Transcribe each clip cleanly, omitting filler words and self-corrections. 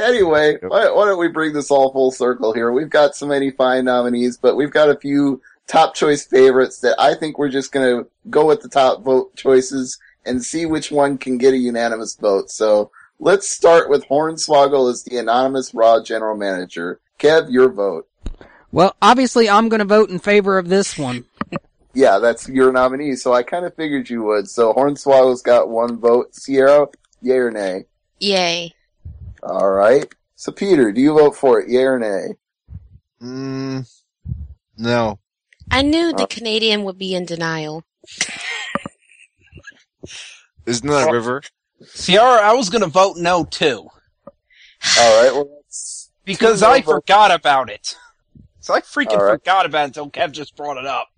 Anyway, why don't we bring this all full circle here? We've got so many fine nominees, but we've got a few top choice favorites that I think we're just going to go with the top vote choices and see which one can get a unanimous vote. So let's start with Hornswoggle as the anonymous Raw general manager. Kev, your vote. Well, obviously I'm going to vote in favor of this one. Yeah, that's your nominee, so I kind of figured you would. So Hornswoggle's got one vote. Sierra, yay or nay? Yay. All right. So Peter, do you vote for it, yay or nay? No. I knew the Canadian would be in denial. Isn't that River? Sierra, I was going to vote no, too. All right, well, that's... Because I forgot about it. So I freaking forgot about it until Kev just brought it up.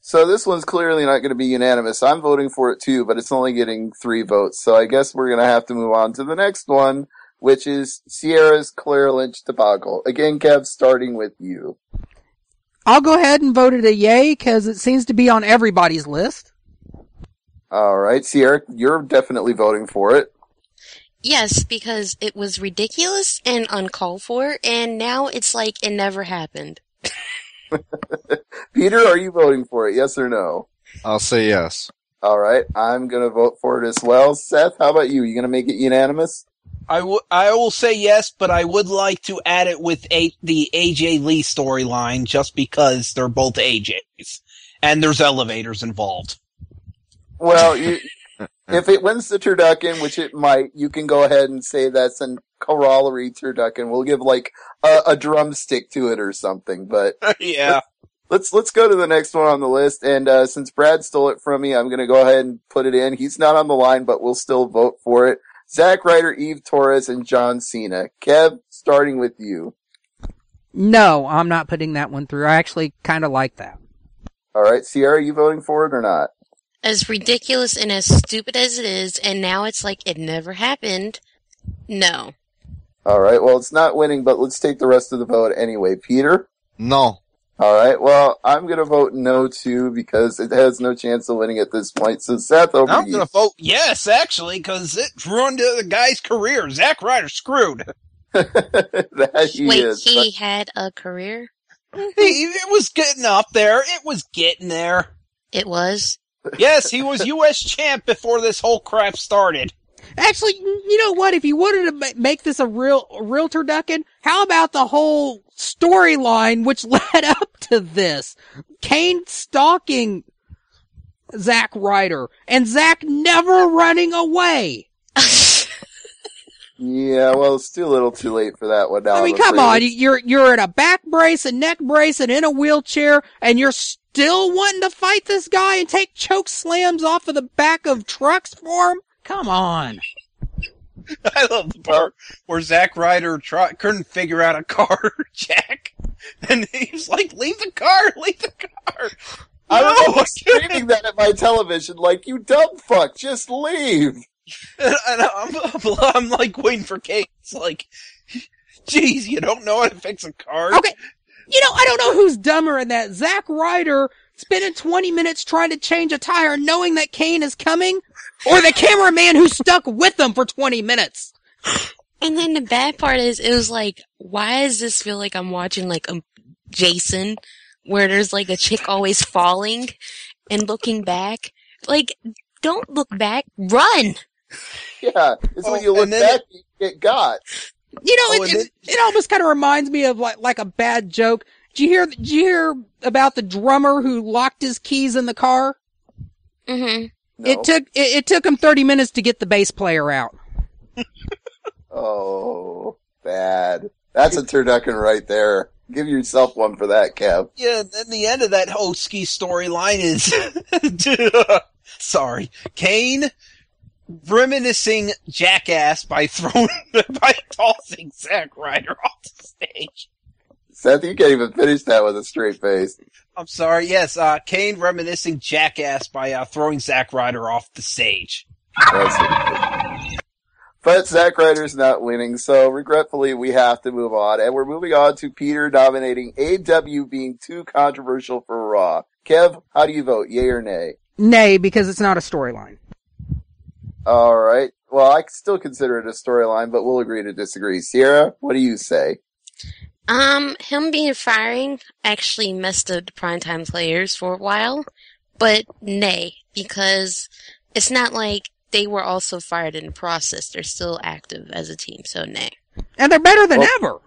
So this one's clearly not going to be unanimous. I'm voting for it, too, but it's only getting 3 votes. So I guess we're going to have to move on to the next one, which is Sierra's Claire Lynch debacle. Again, Kev, starting with you. I'll go ahead and vote it a yay, because it seems to be on everybody's list. All right, Sierra, you're definitely voting for it. Yes, because it was ridiculous and uncalled for, and now it's like it never happened. Peter, are you voting for it, yes or no? I'll say yes. All right, I'm going to vote for it as well. Seth, how about you? You going to make it unanimous? I will say yes, but I would like to add it with the AJ Lee storyline just because they're both AJs. And there's elevators involved. Well, if it wins the Turducken, which it might, you can go ahead and say that's a corollary Turducken. We'll give like a drumstick to it or something, but yeah. Let's go to the next one on the list. And since Brad stole it from me, I'm going to go ahead and put it in. He's not on the line, but we'll still vote for it. Zack Ryder, Eve Torres, and John Cena. Kev, starting with you. No, I'm not putting that one through. I actually kind of like that. All right, Sierra, are you voting for it or not? As ridiculous and as stupid as it is, and now it's like it never happened, no. All right, well, it's not winning, but let's take the rest of the vote anyway. Peter? No. All right, well, I'm going to vote no, too, because it has no chance of winning at this point. So, Seth, over to you. I'm going to vote yes, actually, because it ruined the guy's career. Zack Ryder screwed. That he Wait, is. he had a career? It was getting up there. It was getting there. It was? Yes, he was U.S. champ before this whole crap started. Actually, you know what? If you wanted to make this a real turducken, how about the whole storyline which led up to this? Kane stalking Zack Ryder, and Zack never running away. Yeah, well, it's too little too late for that one now. I mean, come on. You're in a back brace, a neck brace, and in a wheelchair, and you're still wanting to fight this guy and take choke slams off of the back of trucks for him? Come on. I love the part where Zack Ryder couldn't figure out a car jack. And he's like, leave the car. I don't know what's screaming that at my television, like, you dumb fuck, just leave. And I'm like waiting for Kate. It's like, geez, you don't know how to fix a car? Okay. You know, I don't know who's dumber in that. Zack Ryder spending 20 minutes trying to change a tire knowing that Kane is coming, or the cameraman who stuck with them for 20 minutes. And then the bad part is, it was like, why does this feel like I'm watching like a Jason, where there's like a chick always falling and looking back? Like, don't look back, run! Yeah, it's when you look back, you get got. You know, it almost kind of reminds me of like a bad joke. Did you hear about the drummer who locked his keys in the car? Mm-hmm. No. It took him 30 minutes to get the bass player out. Oh, bad. That's a turducken right there. Give yourself one for that, Kev. Yeah, and the end of that whole ski storyline is, sorry, Kane reminiscing jackass by tossing Zack Ryder off the stage. Seth, you can't even finish that with a straight face. I'm sorry, yes, Kane reminiscing jackass by throwing Zack Ryder off the stage. But Zack Ryder's not winning, so regretfully we have to move on. And we're moving on to Peter nominating AW being too controversial for Raw. Kev, how do you vote, yay or nay? Nay, because it's not a storyline. Alright. well, I still consider it a storyline, but we'll agree to disagree. Sierra, what do you say? Him being firing actually messed up the primetime players for a while, but nay, because it's not like they were also fired in the process. They're still active as a team, so nay. And they're better than ever.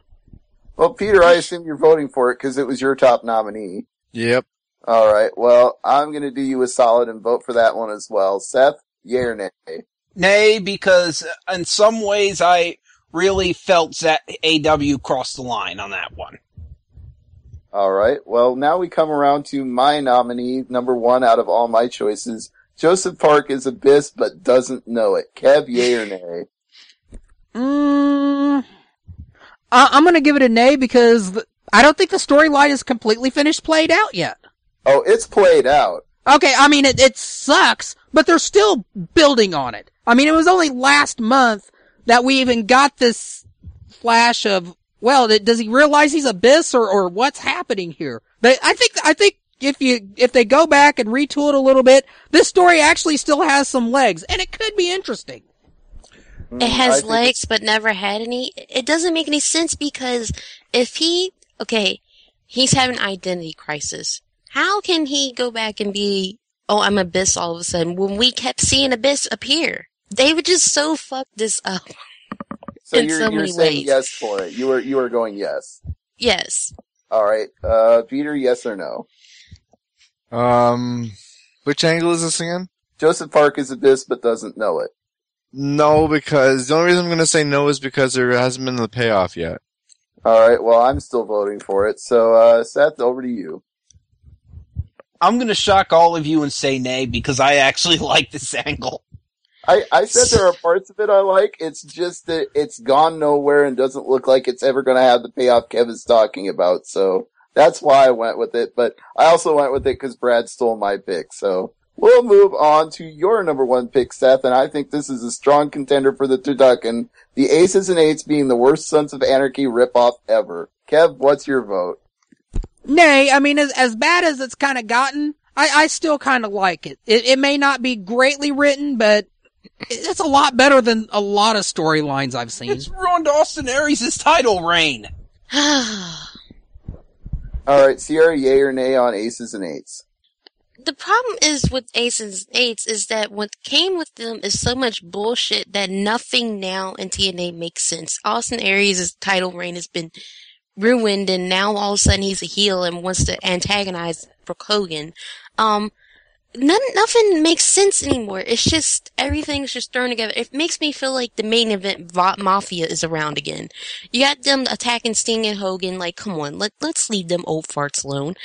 Well, Peter, I assume you're voting for it because it was your top nominee. Yep. All right. Well, I'm going to do you a solid and vote for that one as well. Seth, yay or nay? Nay, because in some ways I really felt that AW crossed the line on that one. All right. Well, now we come around to my nominee, number one out of all my choices. Joseph Park is Abyss, but doesn't know it. Kev, yay or nay? I'm going to give it a nay because I don't think the storyline is completely finished, played out yet. Oh, it's played out. Okay, I mean, it sucks, but they're still building on it. I mean, it was only last month that we even got this flash of, well, does he realize he's Abyss or what's happening here? I think if they go back and retool it a little bit, this story actually still has some legs, and it could be interesting. It has legs, but never had any. It doesn't make any sense because if he's having an identity crisis. How can he go back and be, oh, I'm Abyss all of a sudden, when we kept seeing Abyss appear? They would just so fuck this up. So in you're so many saying ways. yes for it. You were going yes. Yes. All right. Peter, yes or no? Which angle is this again? Joseph Park is Abyss, but doesn't know it. No, because the only reason I'm going to say no is because there hasn't been the payoff yet. All right. Well, I'm still voting for it. So, Seth, over to you. I'm going to shock all of you and say nay because I actually like this angle. I said there are parts of it I like. It's just that it's gone nowhere and doesn't look like it's ever going to have the payoff Kevin's talking about. So that's why I went with it. But I also went with it because Brad stole my pick. So we'll move on to your number one pick, Seth. And I think this is a strong contender for the Turducken. The Aces and Eights being the worst Sons of Anarchy ripoff ever. Kev, what's your vote? Nay, I mean, as bad as it's kind of gotten, I still kind of like it. It may not be greatly written, but it's a lot better than a lot of storylines I've seen. It's ruined Austin Aries' title reign. All right, Sierra, yay or nay on Aces and Eights? The problem is with Aces and Eights is that what came with them is so much bullshit that nothing now in TNA makes sense. Austin Aries' title reign has been ruined, and now all of a sudden he's a heel and wants to antagonize Brooke Hogan. Nothing makes sense anymore. It's just, everything's just thrown together. It makes me feel like the main event Mafia is around again. You got them attacking Sting and Hogan, like, come on, let's leave them old farts alone.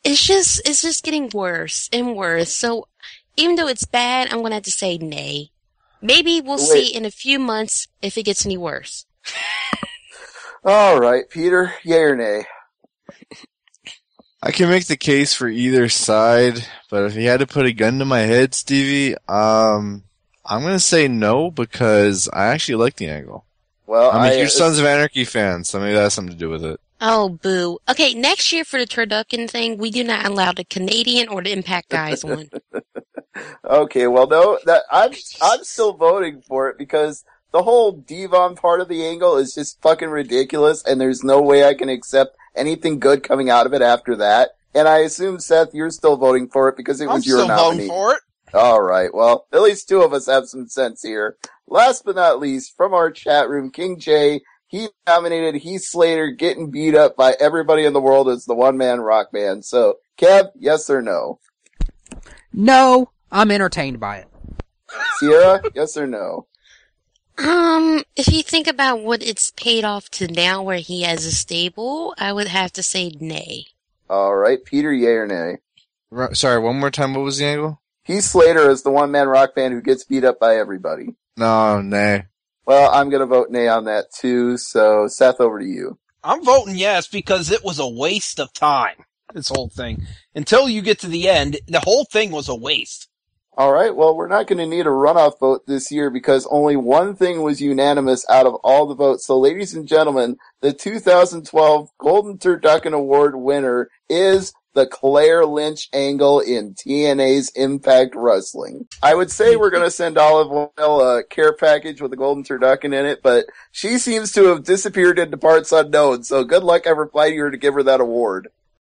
It's just getting worse and worse. So, even though it's bad, I'm gonna have to say nay. Maybe we'll see in a few months if it gets any worse. All right, Peter, yay or nay? I can make the case for either side, but if you had to put a gun to my head, Stevie, I'm going to say no because I actually like the angle. Well, I'm a huge Sons of Anarchy fan, so maybe that has something to do with it. Oh, boo. Okay, next year for the Turducken thing, we do not allow the Canadian or the Impact guys on. Okay, well, no, I'm still voting for it because the whole Devon part of the angle is just fucking ridiculous, and there's no way I can accept anything good coming out of it after that. And I assume, Seth, you're still voting for it because it was your nominee. I'm still voting for it. All right. Well, at least two of us have some sense here. Last but not least, from our chat room, King J, he nominated Heath Slater getting beat up by everybody in the world as the one-man rock band. So, Kev, yes or no? No, I'm entertained by it. Sierra, yes or no? If you think about what it's paid off to now where he has a stable, I would have to say nay. All right. Peter, yay or nay? Sorry, one more time, what was the angle? Heath Slater is the one-man rock band who gets beat up by everybody. No, nay. Well, I'm going to vote nay on that too. So, Seth, over to you. I'm voting yes because it was a waste of time, this whole thing. Until you get to the end, the whole thing was a waste. All right, well, we're not going to need a runoff vote this year because only one thing was unanimous out of all the votes. So, ladies and gentlemen, the 2012 Golden Turducken Award winner is the Claire Lynch angle in TNA's Impact Wrestling. I would say we're going to send Olive Oil a care package with a golden turducken in it, but she seems to have disappeared into parts unknown, so good luck ever finding her to give her that award.